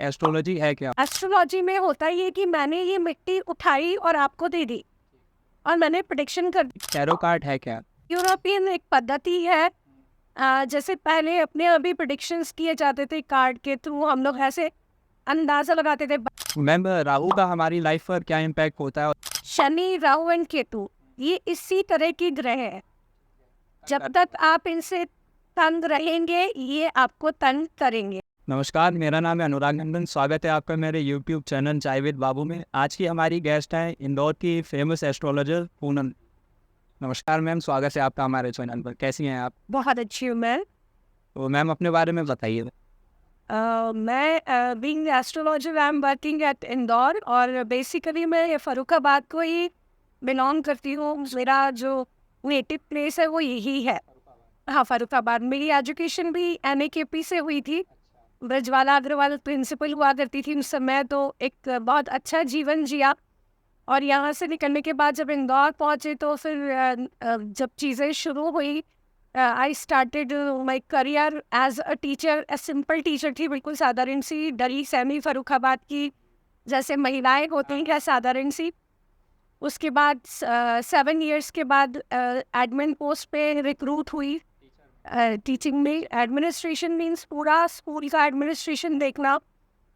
Astrology है क्या? Astrology में होता ही है कि मैंने ये मिट्टी उठाई और आपको दे दी और मैंने प्रेडिक्शन कर दी। टैरो कार्ड है क्या? यूरोपियन एक पद्धति है। जैसे पहले अपने अभी प्रेडिक्शंस किए जाते थे कार्ड के थ्रू, हम लोग ऐसे अंदाजा लगाते थे। मैम, राहु का हमारी लाइफ पर क्या इम्पैक्ट होता है? शनि, राहु एंड केतु ये इसी तरह की ग्रह है। जब तक आप इनसे तंग रहेंगे ये आपको तंग करेंगे। नमस्कार, मेरा नाम है अनुराग नंदन। स्वागत है आपका मेरे यूट्यूब चैनल चाय विद बाबू में। आज की हमारी गेस्ट हैं इंदौर की फेमस एस्ट्रोलॉजर पूनम। नमस्कार मैम, स्वागत है आपका हमारे चैनल पर। कैसी हैं आप? बहुत अच्छी हूँ मैं। तो मैम अपने बारे में बताइए। मैं being astrologer I am working at Indore और बेसिकली मैं फर्रुखाबाद को ही बिलोंग करती हूँ। मेरा जो नेटिव प्लेस है वो यही है। हाँ, फर्रुखाबाद। मेरी एजुकेशन भी NAKP से हुई थी। ब्रजवाला अग्रवाल प्रिंसिपल हुआ करती थी उस समय, तो एक बहुत अच्छा जीवन जिया। और यहाँ से निकलने के बाद जब इंदौर पहुँचे तो फिर जब चीज़ें शुरू हुई, I started my career as a teacher. Simple teacher थी, बिल्कुल साधारण सी, डरी सहमी फर्रुखाबाद की जैसे महिलाएं होती हैं, साधारण सी। उसके बाद 7 इयर्स के बाद एडमिन पोस्ट पे रिक्रूट हुई टीचिंग में। एडमिनिस्ट्रेशन मीन्स पूरा स्कूल का एडमिनिस्ट्रेशन देखना।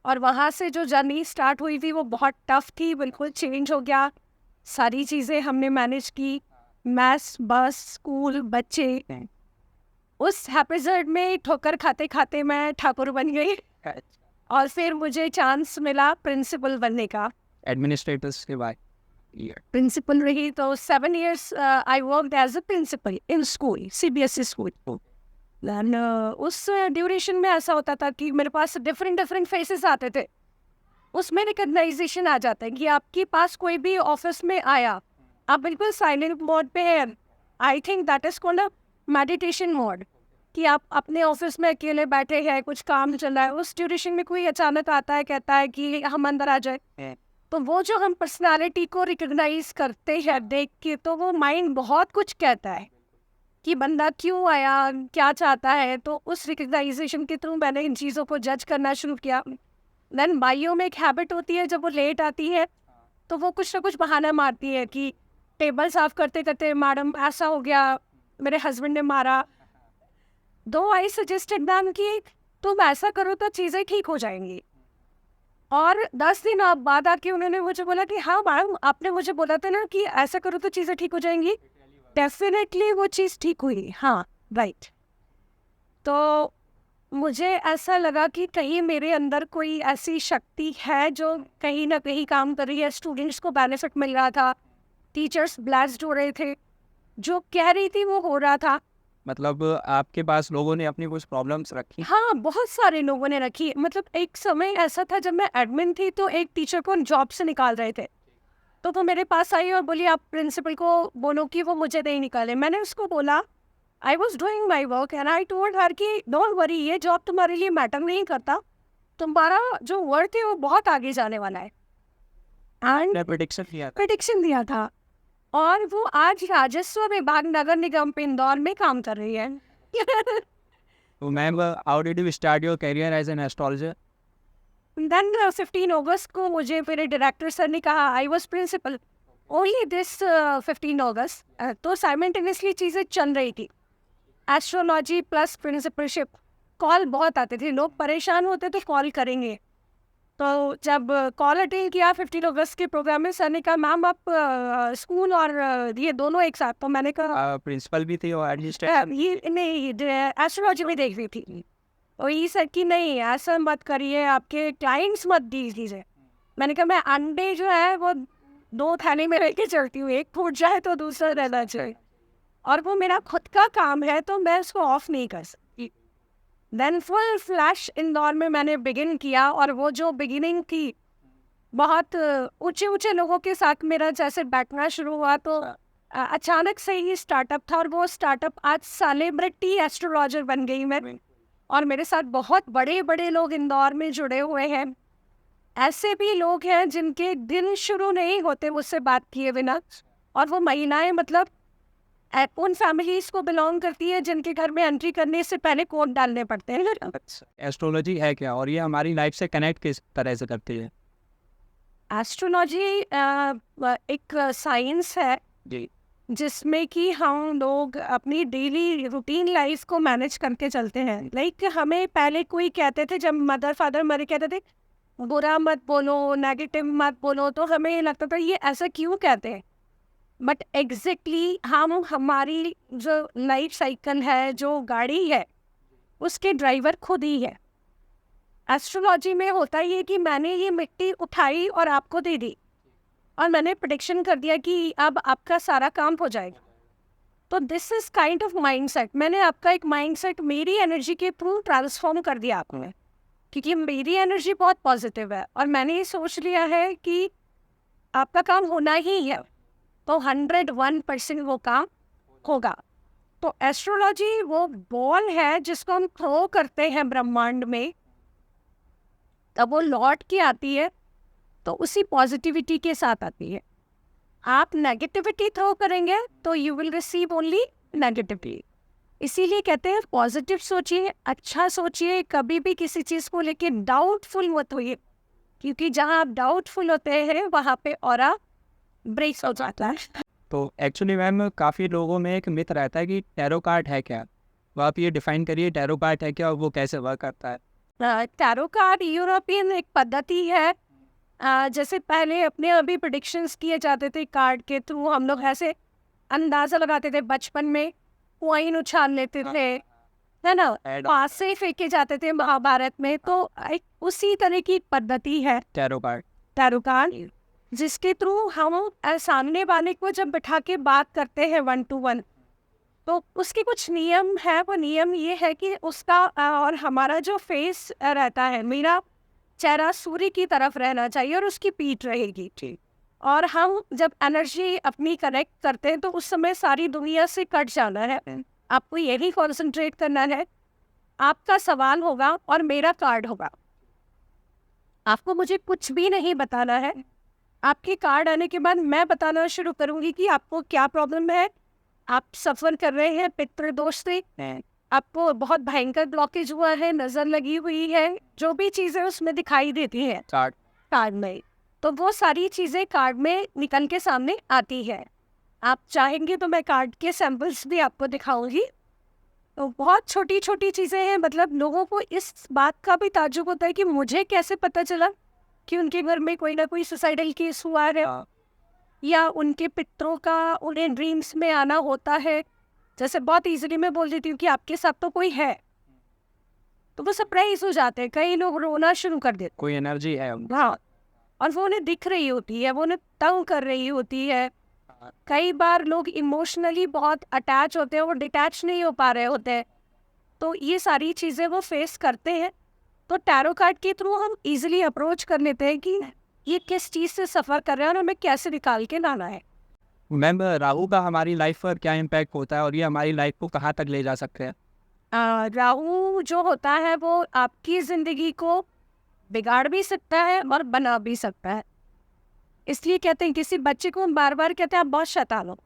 और वहाँ से जो जर्नी स्टार्ट हुई थी वो बहुत टफ थी, बिल्कुल चेंज हो गया। सारी चीज़ें हमने मैनेज की, मैथ्स, बस, स्कूल, बच्चे। उस हैप्पीजर्ड में ठोकर खाते खाते मैं ठाकुर बन गई और फिर मुझे चांस मिला प्रिंसिपल बनने का। एडमिनिस्ट्रेटर्स के बाद प्रिंसिपल रही तो 7 years I worked as a principal in school, CBSE school. Then उस ड्यूरेशन में ऐसा होता था कि मेरे पास डिफरेंट फेसेस आते थे। उसमें रिकग्नाइजेशन आ जाता है कि आपके पास कोई भी ऑफिस में आया, आप बिल्कुल साइलेंट मोड पे हैं। I think that is called a meditation mode, कि आप अपने ऑफिस में अकेले बैठे हैं, कुछ काम चल रहा है। उस ड्यूरेशन में कोई अचानक आता है, कहता है कि हम अंदर आ जाए, तो वो जो हम पर्सनालिटी को रिकग्नाइज करते हैं देख के, तो वो माइंड बहुत कुछ कहता है कि बंदा क्यों आया, क्या चाहता है। तो उस रिकग्नाइजेशन के थ्रू मैंने इन चीज़ों को जज करना शुरू किया। देन बाइयों में एक हैबिट होती है, जब वो लेट आती है तो वो कुछ ना कुछ बहाना मारती है कि टेबल साफ करते करते मैडम ऐसा हो गया, मेरे हस्बैंड ने मारा। दो आई सजेस्टेड मैम कि तुम ऐसा करो तो चीज़ें ठीक हो जाएंगी। और 10 दिन आप बाद आके उन्होंने मुझे बोला कि हाँ मैडम, आपने मुझे बोला था ना कि ऐसा करो तो चीज़ें ठीक हो जाएंगी। डेफिनेटली वो चीज़ ठीक हुई। हाँ, राइट। तो मुझे ऐसा लगा कि कहीं मेरे अंदर कोई ऐसी शक्ति है जो कहीं ना कहीं काम कर रही है। स्टूडेंट्स को बेनिफिट मिल रहा था, टीचर्स ब्लेस्ड हो रहे थे, जो कह रही थी वो हो रहा था। मतलब आपके पास लोगों ने अपनी कुछ प्रॉब्लम्स रखी? हाँ, बहुत सारे लोगों ने रखी। मतलब एक समय ऐसा था जब मैं एडमिन थी तो एक टीचर को जॉब से निकाल रहे थे, तो वो मेरे पास आई और बोली आप प्रिंसिपल को बोलो कि वो मुझे नहीं निकाले। मैंने उसको बोला, I was doing my work and I told her कि डोंट वरी, ये जॉब तुम्हारे लिए मैटर नहीं करता, तुम्हारा जो वर्थ है वो बहुत आगे जाने वाला है। एंड प्रेडिक्शन दिया था और वो आज राजस्व विभाग नगर निगम पे इंदौर में काम कर रही है। तो ma'am, how did you start your career as an astrologer? Then 15 अगस्त को मुझे मेरे डायरेक्टर सर ने कहा, I was principal only this 15 August, तो साइमल्टेनियसली चीज़ें चल रही थी, एस्ट्रोलॉजी प्लस प्रिंसिपलशिप। कॉल बहुत आते थे, लोग परेशान होते तो कॉल करेंगे। तो जब कॉल अटेंड किया 15 अगस्त के प्रोग्राम में, सर ने कहा मैम आप स्कूल और ये दोनों एक साथ। तो मैंने कहा प्रिंसिपल भी थी और ये नहीं, एस्ट्रोलॉजी में देख रही थी। और ये सर कि नहीं ऐसा मत करिए, आपके क्लाइंट्स मत दीजिए। मैंने कहा मैं अंडे जो है वो 2 थाली में लेके चलती हूँ, एक फूट जाए तो दूसरा रहना चाहिए, और वो मेरा खुद का काम है तो मैं उसको ऑफ नहीं कर सकती। देन फुल फ्लैश इंदौर में मैंने बिगिन किया, और वो जो बिगिनिंग थी बहुत ऊंचे ऊंचे लोगों के साथ मेरा जैसे बैठना शुरू हुआ, तो अचानक से ही स्टार्टअप था, और वो स्टार्टअप आज सेलिब्रिटी एस्ट्रोलॉजर बन गई मैं। और मेरे साथ बहुत बड़े बड़े लोग इंदौर में जुड़े हुए हैं। ऐसे भी लोग हैं जिनके दिन शुरू नहीं होते मुझसे बात किए बिना, और वो महिलाएं मतलब उन फैमिलीज को बिलोंग करती है जिनके घर में एंट्री करने से पहले कोड डालने पड़ते हैं। एस्ट्रोलॉजी है क्या और ये हमारी लाइफ से कनेक्ट किस तरह से करती है? एस्ट्रोलॉजी एक साइंस है जी। जिसमें कि हम लोग अपनी डेली रूटीन लाइफ को मैनेज करके चलते हैं। लाइक हमें पहले कोई कहते थे, जब मदर फादर मरे कहते थे बुरा मत बोलो, नेगेटिव मत बोलो, तो हमें लगता था ये ऐसा क्यों कहते हैं। बट एग्जैक्टली हम हमारी जो लाइफ साइकिल है, जो गाड़ी है, उसके ड्राइवर खुद ही है। एस्ट्रोलॉजी में होता ये कि मैंने ये मिट्टी उठाई और आपको दे दी और मैंने प्रेडिक्शन कर दिया कि अब आपका सारा काम हो जाएगा। तो this is kind of mindset. मैंने आपका एक माइंडसेट मेरी एनर्जी के थ्रू ट्रांसफॉर्म कर दिया आपने, क्योंकि मेरी एनर्जी बहुत पॉजिटिव है और मैंने ये सोच लिया है कि आपका काम होना ही है, तो 101% वो काम होगा। तो एस्ट्रोलॉजी वो बॉल है जिसको हम थ्रो करते हैं ब्रह्मांड में, तब वो लौट के आती है, तो उसी पॉजिटिविटी के साथ आती है। आप नेगेटिविटी थ्रो करेंगे तो you will receive only negativity. इसीलिए कहते हैं पॉजिटिव सोचिए, अच्छा सोचिए, कभी भी किसी चीज़ को लेके डाउटफुल मत होइए, क्योंकि जहाँ आप डाउटफुल होते हैं वहाँ पे ऑरा ब्रेक हो जाता है। तो एक्चुअली मैम काफ़ी लोगों में एक मिथ रहता है कि टैरो कार्ड है क्या, तो आप ये डिफाइन करिए टैरो कार्ड है क्या और वो कैसे वर्क करता है? टैरो कार्ड यूरोपियन एक पद्धति है। जैसे पहले अपने अभी प्रेडिक्शंस किए जाते थे कार्ड के थ्रू, हम लोग ऐसे अंदाज़ा लगाते थे, बचपन में कॉइन उछाल लेते थे, है ना, पास से फेंके जाते थे महाभारत में। तो एक उसी तरह की पद्धति है टैरो टैरो कार्ड, जिसके थ्रू हम सामने वाले को जब बिठा के बात करते हैं 1 to 1, तो उसके कुछ नियम है। वो नियम ये है कि उसका और हमारा जो फेस रहता है, मेरा चेहरा सूर्य की तरफ रहना चाहिए और उसकी पीठ रहेगी, ठीक। और हम जब एनर्जी अपनी कनेक्ट करते हैं तो उस समय सारी दुनिया से कट जाना है, आपको यही कॉन्सेंट्रेट करना है। आपका सवाल होगा और मेरा कार्ड होगा, आपको मुझे कुछ भी नहीं बताना है। आपके कार्ड आने के बाद मैं बताना शुरू करूंगी कि आपको क्या प्रॉब्लम है। आप सफ़र कर रहे हैं पितृदोष से, आपको बहुत भयंकर ब्लॉकेज हुआ है, नज़र लगी हुई है, जो भी चीज़ें उसमें दिखाई देती हैं कार्ड में, तो वो सारी चीज़ें कार्ड में निकल के सामने आती है। आप चाहेंगे तो मैं कार्ड के सैंपल्स भी आपको दिखाऊंगी। तो बहुत छोटी छोटी चीज़ें हैं, मतलब लोगों को इस बात का भी ताज्जुब होता है कि मुझे कैसे पता चला कि उनके घर में कोई ना कोई सुसाइडल केस हुआ है, या उनके पितरों का उन्हें ड्रीम्स में आना होता है। जैसे बहुत इजीली मैं बोल देती हूँ कि आपके साथ तो कोई है, तो वो सरप्राइज हो जाते हैं, कई लोग रोना शुरू कर देते, कोई एनर्जी है। हाँ, और वो उन्हें दिख रही होती है, वो उन्हें तंग कर रही होती है। कई बार लोग इमोशनली बहुत अटैच होते हैं, वो डिटैच नहीं हो पा रहे होते हैं, तो ये सारी चीज़ें वो फेस करते हैं। तो टैरो कार्ड के थ्रू हम इजीली अप्रोच कर लेते हैं कि ये किस चीज़ से सफ़र कर रहे हैं और हमें कैसे निकाल के लाना है। मैम राहु का हमारी लाइफ पर क्या इम्पैक्ट होता है और ये हमारी लाइफ को कहाँ तक ले जा सकते हैं? राहु जो होता है वो आपकी ज़िंदगी को बिगाड़ भी सकता है और बना भी सकता है। इसलिए कहते हैं किसी बच्चे को बार बार कहते हैं आप बहुत शैतान हो,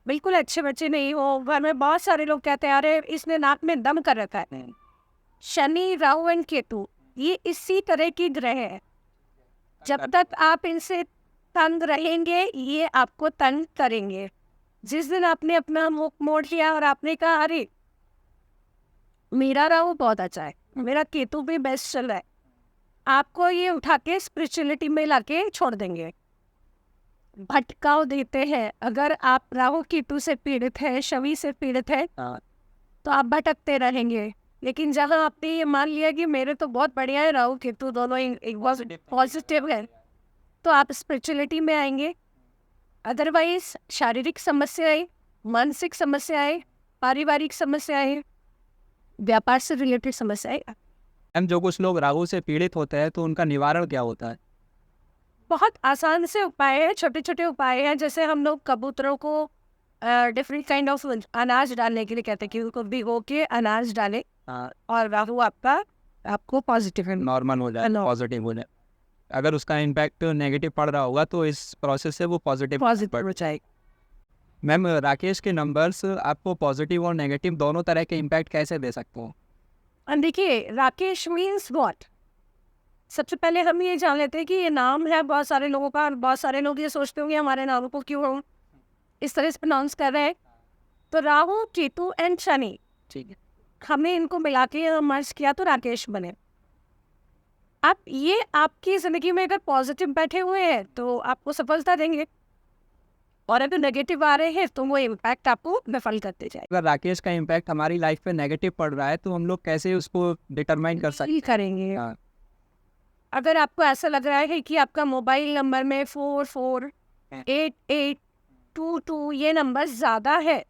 बिल्कुल अच्छे बच्चे नहीं हो। घर में बहुत सारे लोग कहते हैं अरे इसने नाक में दम कर रखा है। शनि, राहु एंड केतु ये इसी तरह की ग्रह है। जब तक आप इनसे तंग रहेंगे ये आपको तंग करेंगे। जिस दिन आपने अपना मुख मोड़ लिया और आपने कहा अरे मेरा राहु बहुत अच्छा है, मेरा केतु भी बेस्ट चल रहा है, आपको ये उठा के स्पिरिचुअलिटी में लाके छोड़ देंगे, भटकाव देते हैं। अगर आप राहु केतु से पीड़ित है, शनि से पीड़ित है, तो आप भटकते रहेंगे। लेकिन जहाँ आपने ये मान लिया कि मेरे तो बहुत बढ़िया है, राहु केतु दोनों एक पॉजिटिव है, तो आप स्पिरिचुअलिटी में आएंगे। अदरवाइज शारीरिक समस्याएं, मानसिक समस्याएं, पारिवारिक समस्याएं, व्यापार से रिलेटेड समस्याएं। मैम जो कुछ लोग राहु से पीड़ित होते हैं तो उनका निवारण क्या होता है? बहुत आसान से उपाय है, छोटे छोटे उपाय हैं। जैसे हम लोग कबूतरों को डिफरेंट काइंड ऑफ अनाज डालने के लिए कहते हैं कि उनको भिगो के अनाज डालें और राहु आपको पॉजिटिव नॉर्मल हो जाए, पॉजिटिव हो जाए। अगर उसका इम्पैक्ट नेगेटिव पड़ रहा होगा तो इस प्रोसेस से वो पॉजिटिव हो जाए। मैम राकेश के नंबर्स आपको पॉजिटिव और नेगेटिव दोनों तरह के इम्पैक्ट कैसे दे सकते हो? देखिए, राकेश मीन्स व्हाट? सबसे पहले हम ये जान लेते हैं कि ये नाम है बहुत सारे लोगों का, और बहुत सारे लोग ये सोचते होंगे हमारे नामों को क्यों हम इस तरह से प्रोनाउंस कर रहे हैं। तो राहु, केतु एंड शनि, ठीक है। हमने इनको मिला के मर्ज किया तो राकेश बने। अब ये आपकी ज़िंदगी में अगर पॉजिटिव बैठे हुए हैं तो आपको सफलता देंगे, और अगर नेगेटिव आ रहे हैं तो वो इम्पैक्ट आपको विफल करते जाए। अगर राकेश का इम्पैक्ट हमारी लाइफ पे नेगेटिव पड़ रहा है तो हम लोग कैसे उसको डिटरमाइन कर सकते फील करेंगे। हाँ। अगर आपको ऐसा लग रहा है कि आपका मोबाइल नंबर में 448822 ये नंबर ज़्यादा है,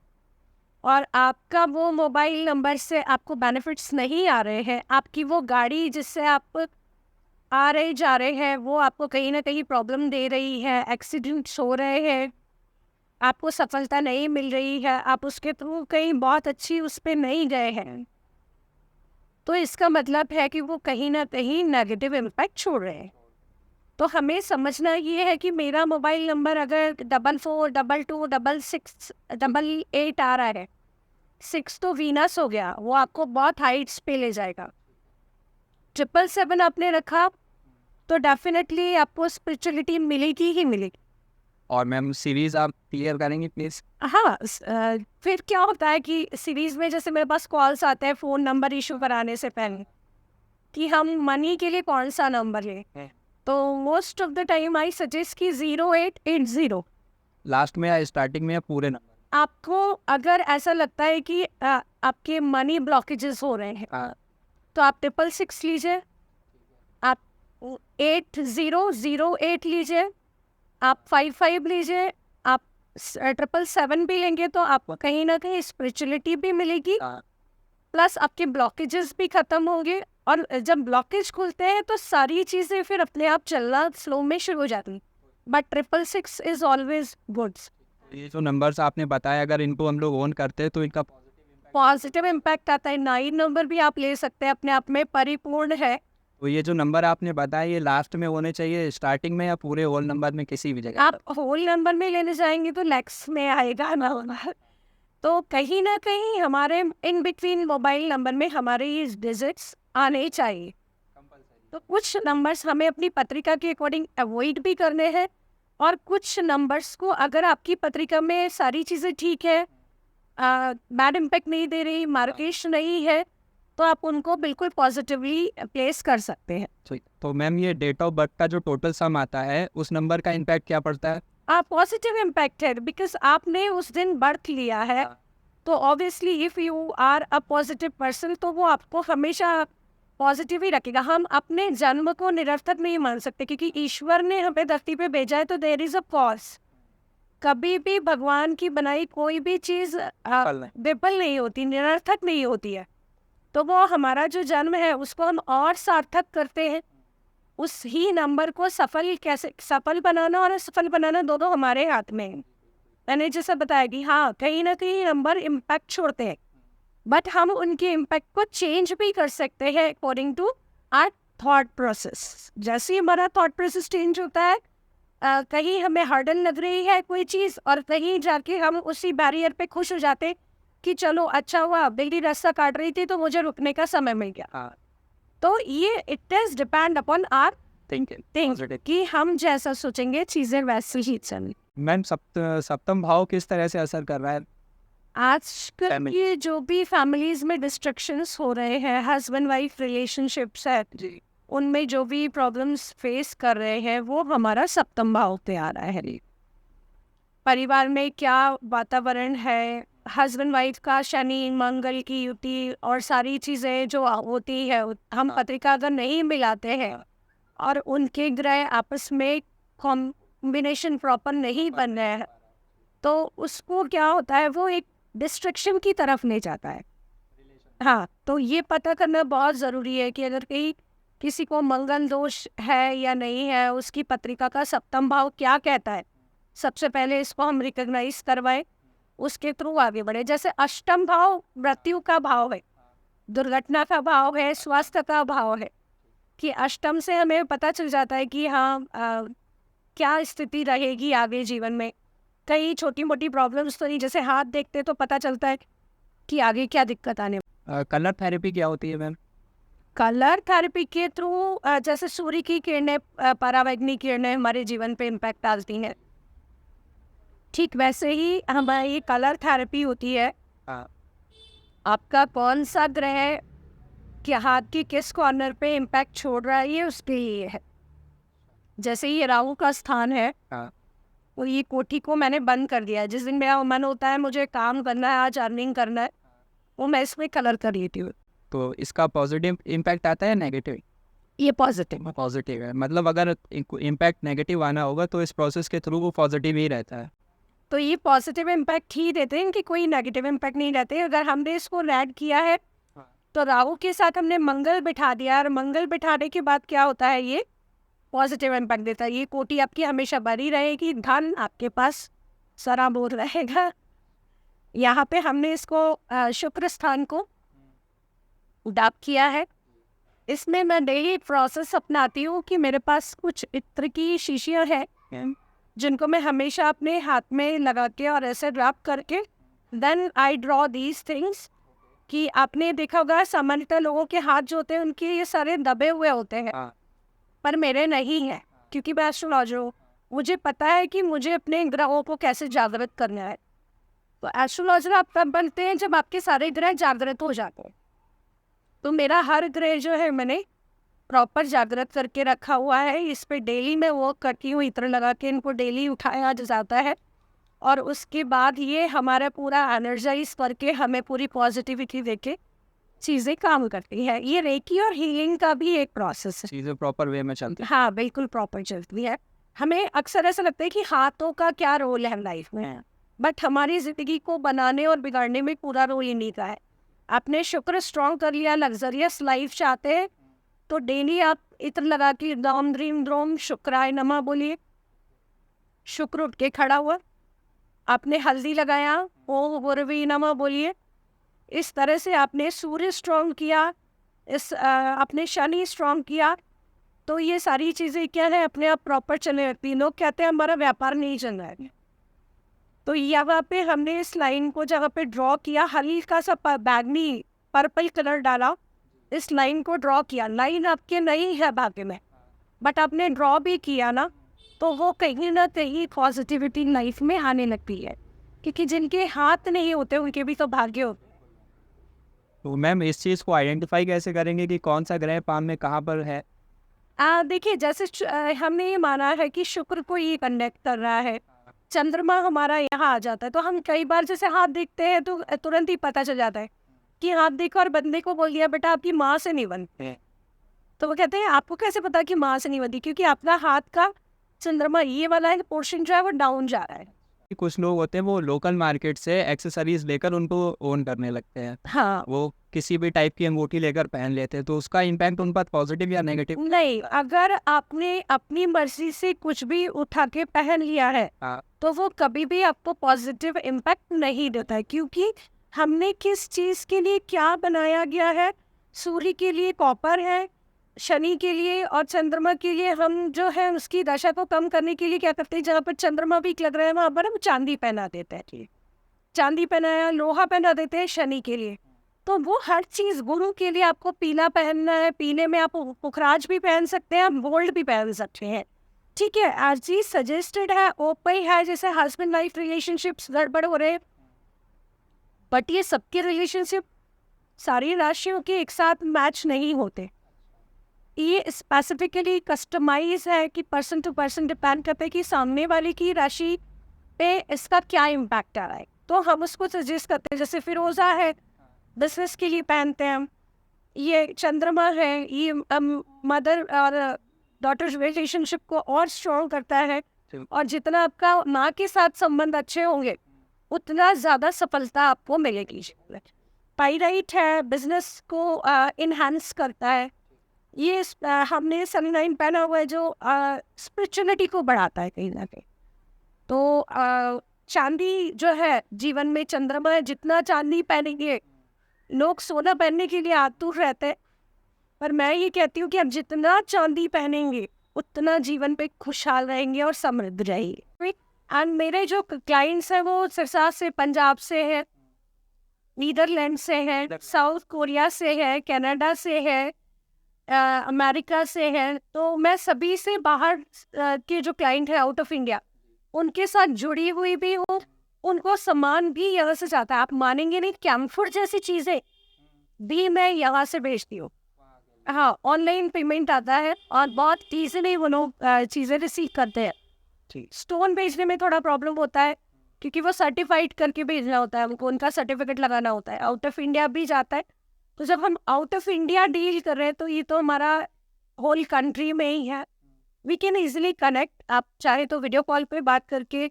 और आपका वो मोबाइल नंबर से आपको बेनिफिट्स नहीं आ रहे हैं, आपकी वो गाड़ी जिससे आप आ रहे जा रहे हैं वो आपको कहीं ना कहीं प्रॉब्लम दे रही है, एक्सीडेंट्स हो रहे हैं, आपको सफलता नहीं मिल रही है, आप उसके थ्रू कहीं बहुत अच्छी उस पर नहीं गए हैं, तो इसका मतलब है कि वो कहीं ना कहीं नेगेटिव इम्पैक्ट छोड़ रहे हैं। तो हमें समझना ये है कि मेरा मोबाइल नंबर अगर 44226688 आ रहा है, 6 तो वीनस हो गया, वो आपको बहुत हाइट्स पे ले जाएगा। 777 आपने रखा तो डेफिनेटली आपको स्पिरिचुअलिटी मिलेगी ही मिलेगी। और मैम सीरीज आप क्लियर करेंगे प्लीज? हाँ, फिर क्या होता है कि सीरीज में जैसे मेरे पास कॉल्स आते हैं फ़ोन नंबर इशू कराने से पहले कि हम मनी के लिए कौन सा नंबर लें, तो most of the time I suggest कि 0880। लास्ट में या स्टार्टिंग में या पूरे नंबर? आपको अगर ऐसा लगता है कि आपके मनी ब्लॉकेजेस हो रहे हैं तो आप 666 लीजिए, आप 8008 लीजिए, आप 55 लीजिए, आप 777 भी लेंगे तो आपको कहीं ना कहीं स्पिरिचुअलिटी भी मिलेगी, प्लस आपके ब्लॉकेजेस भी खत्म होंगे। और जब ब्लॉकेज खुलते हैं तो सारी चीज़ें फिर अपने आप चलना स्लो में शुरू हो जाती हैं, बट 666 इज़ ऑलवेज गुड। ये जो नंबर्स आपने बताया अगर इनको हम लोग ऑन करते हैं तो इनका पॉजिटिव इम्पैक्ट आता है। 9 नंबर भी आप ले सकते हैं, अपने आप में परिपूर्ण है। तो ये जो नंबर आपने बताया ये लास्ट में होने चाहिए, स्टार्टिंग में या पूरे होल नंबर में किसी भी जगह? आप होल नंबर में लेने जाएंगे तो लैक्स में आएगा ना होना, तो कहीं ना कहीं हमारे इन बिटवीन मोबाइल नंबर में हमारे ये डिजिट्स आने चाहिए। तो कुछ नंबर्स हमें अपनी पत्रिका के अकॉर्डिंग अवॉइड भी करने हैं, और कुछ नंबर्स को अगर आपकी पत्रिका में सारी चीज़ें ठीक है, बैड इम्पैक्ट नहीं दे रही, मार्केश नहीं है, तो आप उनको बिल्कुल पॉजिटिवली प्लेस कर सकते हैं। तो मैम ये डेट ऑफ बर्थ का जो टोटल सम आता है उस नंबर का इम्पैक्ट क्या पड़ता है? पॉजिटिव इम्पैक्ट है, बिकॉज आपने उस दिन बर्थ लिया है, तो obviously if you are a positive person तो वो आपको हमेशा पॉजिटिव ही रखेगा। हम अपने जन्म को निरर्थक नहीं मान सकते, क्योंकि ईश्वर ने हमें धरती पे भेजा है तो देयर इज़ अ कॉज। कभी भी भगवान की बनाई कोई भी चीज़ विफल नहीं होती, निरर्थक नहीं होती है। तो वो हमारा जो जन्म है उसको हम और सार्थक करते हैं। उस ही नंबर को सफल बनाना और असफल बनाना दोनों हमारे हाथ में है। मैंने जैसा बताया कि हाँ, कहीं ना कहीं नंबर इम्पैक्ट छोड़ते हैं, बट हम उनके इम्पैक्ट को चेंज भी कर सकते हैं according to our thought process. जैसे ही हमारा थॉट प्रोसेस चेंज होता है, कहीं हमें हर्डल लग रही है कोई चीज़, और कहीं जाके हम उसी बैरियर पे खुश हो जाते कि चलो अच्छा हुआ, बिल्ली रास्ता काट रही थी तो मुझे रुकने का समय मिल गया। तो ये it is depend upon our thinking कि हम जैसा सोचेंगे चीजें वैसे ही चलें। मैम सप्तम भाव किस तरह से असर कर रहा है? आजकल ये जो भी फैमिलीज में डिस्ट्रक्शंस हो रहे हैं, हस्बैंड वाइफ रिलेशनशिप्स है, उनमें जो भी प्रॉब्लम्स फेस कर रहे हैं वो हमारा सप्तम भाव पे आ रहा है। परिवार में क्या वातावरण है, हस्बैंड वाइफ का शनि मंगल की युति और सारी चीज़ें जो होती है, हम पत्रिका अगर नहीं मिलाते हैं और उनके ग्रह आपस में कॉम्बिनेशन प्रॉपर नहीं बन रहे हैं, तो उसको क्या होता है, वो एक डिस्ट्रक्शन की तरफ ले जाता है। हाँ, तो ये पता करना बहुत ज़रूरी है कि अगर कहीं किसी को मंगल दोष है या नहीं है, उसकी पत्रिका का सप्तम भाव क्या कहता है, सबसे पहले इसको हम रिकॉग्नाइज करवाएं, उसके थ्रू आगे बढ़े। जैसे अष्टम भाव मृत्यु का भाव है, दुर्घटना का भाव है, स्वास्थ्य का भाव है, कि अष्टम से हमें पता चल जाता है कि हाँ क्या स्थिति रहेगी आगे जीवन में, कई छोटी मोटी प्रॉब्लम्स तो नहीं, जैसे हाथ देखते तो पता चलता है कि आगे क्या दिक्कत आने। कलर थेरेपी क्या होती है मैम? कलर थेरेपी के थ्रू जैसे सूर्य की किरणें, परावैंगनी किरणें हमारे जीवन पे इम्पैक्ट डालती हैं, ठीक वैसे ही हमारी कलर थेरेपी होती है। आपका कौन सा ग्रह कि हाथ के किस कॉर्नर पे इम्पैक्ट छोड़ रहा है, ये उसके लिए है। जैसे ये राहु का स्थान है, तो ये कोठी को मैंने बंद कर दिया है। जिस दिन मेरा मन होता है मुझे काम करना है, आज अर्निंग करना है, वो मैं इसमें कलर कर लेती हूँ। तो इसका पॉजिटिव इम्पैक्ट आता है नेगेटिव? ये पॉजिटिव। पॉजिटिव है, मतलब अगर इम्पैक्ट नेगेटिव आना होगा तो इस प्रोसेस के थ्रू वो पॉजिटिव ही रहता है। तो ये पॉजिटिव इम्पैक्ट ही देते हैं, इनकी कोई नेगेटिव इम्पैक्ट नहीं रहते। अगर हमने इसको ऐड किया है तो राहु के साथ हमने मंगल बिठा दिया, और मंगल बिठाने के बाद क्या होता है, ये पॉजिटिव इम्पैक्ट देता है। ये कोटी आपकी हमेशा बनी रहेगी, धन आपके पास सराबोर रहेगा। यहाँ पे हमने इसको शुक्र स्थान को डाक किया है। इसमें मैं डेली प्रोसेस अपनाती हूँ कि मेरे पास कुछ इत्र की शीशियाँ हैं जिनको मैं हमेशा अपने हाथ में लगा के और ऐसे रब करके then I draw these things. कि आपने देखा होगा सामान्यतः लोगों के हाथ जो होते हैं उनके ये सारे दबे हुए होते हैं, पर मेरे नहीं है, क्योंकि मैं एस्ट्रोलॉजर हूँ। मुझे पता है कि मुझे अपने ग्रहों को कैसे जागृत करना है। तो एस्ट्रोलॉजर आप तब बनते हैं जब आपके सारे ग्रह जागृत हो जाते हैं। तो मेरा हर ग्रह जो है मैंने प्रॉपर जागृत करके रखा हुआ है। इस पे डेली मैं वर्क करती हूँ, इत्र लगा के इनको डेली उठाया जाता है, और उसके बाद ये हमारा पूरा एनर्जाइज करके हमें पूरी पॉजिटिविटी देके चीज़ें काम करती है। ये रेकी और हीलिंग का भी एक प्रोसेस है। चीज़ें प्रॉपर वे में चलती है। हाँ, बिल्कुल प्रॉपर चलती है। हमें अक्सर ऐसा लगता है कि हाथों का क्या रोल है लाइफ में, बट हमारी ज़िंदगी को बनाने और बिगाड़ने में पूरा रोल इन्हीं का है। आपने शुक्र स्ट्रॉन्ग कर लिया, लग्जरियस लाइफ चाहते हैं, तो डेली आप इत्र लगा के दाम ड्रीम द्रोम शुक्राय नमः बोलिए। शुक्र उठ के खड़ा हुआ, आपने हल्दी लगाया, ओम गुरवी नमः बोलिए। इस तरह से आपने सूर्य स्ट्रॉन्ग किया, आपने शनि स्ट्रॉन्ग किया, तो ये सारी चीज़ें क्या है अपने आप प्रॉपर चलने लगती हैं। लोग कहते हैं हमारा व्यापार नहीं चल रहा है, तो यहाँ पे हमने इस लाइन को जहाँ पे ड्रॉ किया, हल्का सा बैगनी पर्पल कलर डाला, इस लाइन को ड्रॉ किया। लाइन आपके नहीं है भाग्य में, बट आपने ड्रॉ भी किया ना, तो वो कहीं ना कहीं पॉजिटिविटी लाइफ में आने लगती है, क्योंकि जिनके हाथ नहीं होते उनके भी तो भाग्य होते। तो मैम इस चीज़ को आइडेंटिफाई कैसे करेंगे कि कौन सा ग्रह पाम में कहाँ पर है? देखिए, जैसे हमने ये माना है कि शुक्र को ये कनेक्ट कर रहा है, चंद्रमा हमारा यहाँ आ जाता है, तो हम कई बार जैसे हाथ देखते हैं तो तुरंत ही पता चल जाता है कि हाथ देखो और बंदे को बोल दिया बेटा आपकी माँ से नहीं बनते, तो वो कहते हैं आपको कैसे पता कि माँ से नहीं बनती, क्योंकि आपका हाथ का चंद्रमा ये वाला है, पोर्शन जो है वो डाउन जा रहा है। कुछ लोग होते हैं वो लोकल मार्केट से एक्सेसरीज लेकर उनको ओन करने लगते हैं। हाँ, वो किसी भी टाइप की अंगूठी लेकर पहन लेते हैं, तो उसका इम्पैक्ट उन पर पॉजिटिव या नेगेटिव? नहीं, अगर आपने अपनी मर्जी से कुछ भी उठा के पहन लिया है तो वो कभी भी आपको पॉजिटिव इम्पैक्ट नहीं देता है, क्योंकि हमने किस चीज़ के लिए क्या बनाया गया है। सूर्य के लिए कॉपर है, शनि के लिए और चंद्रमा के लिए हम जो है उसकी दशा को कम करने के लिए क्या करते हैं, जहाँ पर चंद्रमा वीक लग रहा है वहाँ पर हम चांदी पहना देते हैं। चांदी पहनाया, लोहा पहना देते हैं शनि के लिए। तो वो हर चीज़, गुरु के लिए आपको पीला पहनना है, पीले में आप पुखराज भी पहन सकते हैं, आप गोल्ड भी पहन सकते हैं, ठीक है। आज चीज सजेस्टेड है, ओपन है, जैसे हस्बैंड वाइफ रिलेशनशिप्स गड़बड़ हो रहे, बट ये सबके रिलेशनशिप सारी राशियों के एक साथ मैच नहीं होते। ये स्पेसिफिकली कस्टमाइज है कि पर्सन टू पर्सन डिपेंड करता है कि सामने वाले की राशि पे इसका क्या इम्पैक्ट आ रहा है, तो हम उसको सजेस्ट करते हैं। जैसे फिरोजा है, बिजनेस के लिए पहनते हैं हम। ये चंद्रमा है, ये मदर और डॉटर रिलेशनशिप को और स्ट्रॉन्ग करता है, और जितना आपका माँ के साथ संबंध अच्छे होंगे उतना ज़्यादा सफलता आपको मिलेगी। पाइराइट है, बिजनेस को इन्हांस करता है। ये हमने सनलाइन पहना हुआ है जो स्पिरिचुअलिटी को बढ़ाता है कहीं ना कहीं। तो चांदी जो है जीवन में चंद्रमा है, जितना चांदी पहनेंगे, लोग सोना पहनने के लिए आतुर रहते हैं, पर मैं ये कहती हूँ कि आप जितना चांदी पहनेंगे उतना जीवन पे खुशहाल रहेंगे और समृद्ध रहेंगे। एंड मेरे जो क्लाइंट्स हैं वो सिरसा से, पंजाब से है, नीदरलैंड से है, साउथ कोरिया से है, कनाडा से है, अमेरिका से है। तो मैं सभी से बाहर के जो क्लाइंट है आउट ऑफ इंडिया, उनके साथ जुड़ी हुई भी हूँ। उनको सामान भी यहाँ से जाता है, आप मानेंगे नहीं, कैम्फर जैसी चीज़ें भी मैं यहाँ से भेजती हूँ। हाँ, ऑनलाइन पेमेंट आता है और बहुत ईजिली वो लोग चीज़ें रिसीव करते हैं। ठीक। स्टोन भेजने में थोड़ा प्रॉब्लम होता है क्योंकि वो सर्टिफाइड करके भेजना होता है, उनको उनका सर्टिफिकेट लगाना होता है। आउट ऑफ इंडिया भी जाता है। तो जब हम आउट ऑफ इंडिया डील कर रहे हैं तो ये तो हमारा होल कंट्री में ही है, वी कैन इजीली कनेक्ट। आप चाहे तो वीडियो कॉल पे बात करके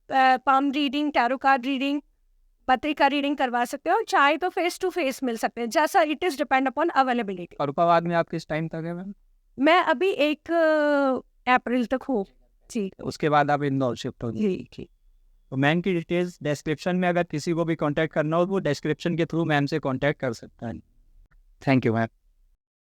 palm reading, tarot card reading, पत्रिका रीडिंग करवा सकते हो, चाहे तो फेस टू फेस मिल सकते हैं, जैसा it is depend upon availability. Aurangabad में आप किस टाइम तक है मैम? मैं अभी 1 अप्रैल तक हूँ जी। उसके बाद आप इंदौर शिफ्ट हो गए। जी जी। तो मैम की डिटेल्स डिस्क्रिप्शन में, अगर किसी को भी कांटेक्ट करना हो वो डिस्क्रिप्शन के थ्रू मैम से कांटेक्ट कर सकता है। Thank you ma'am.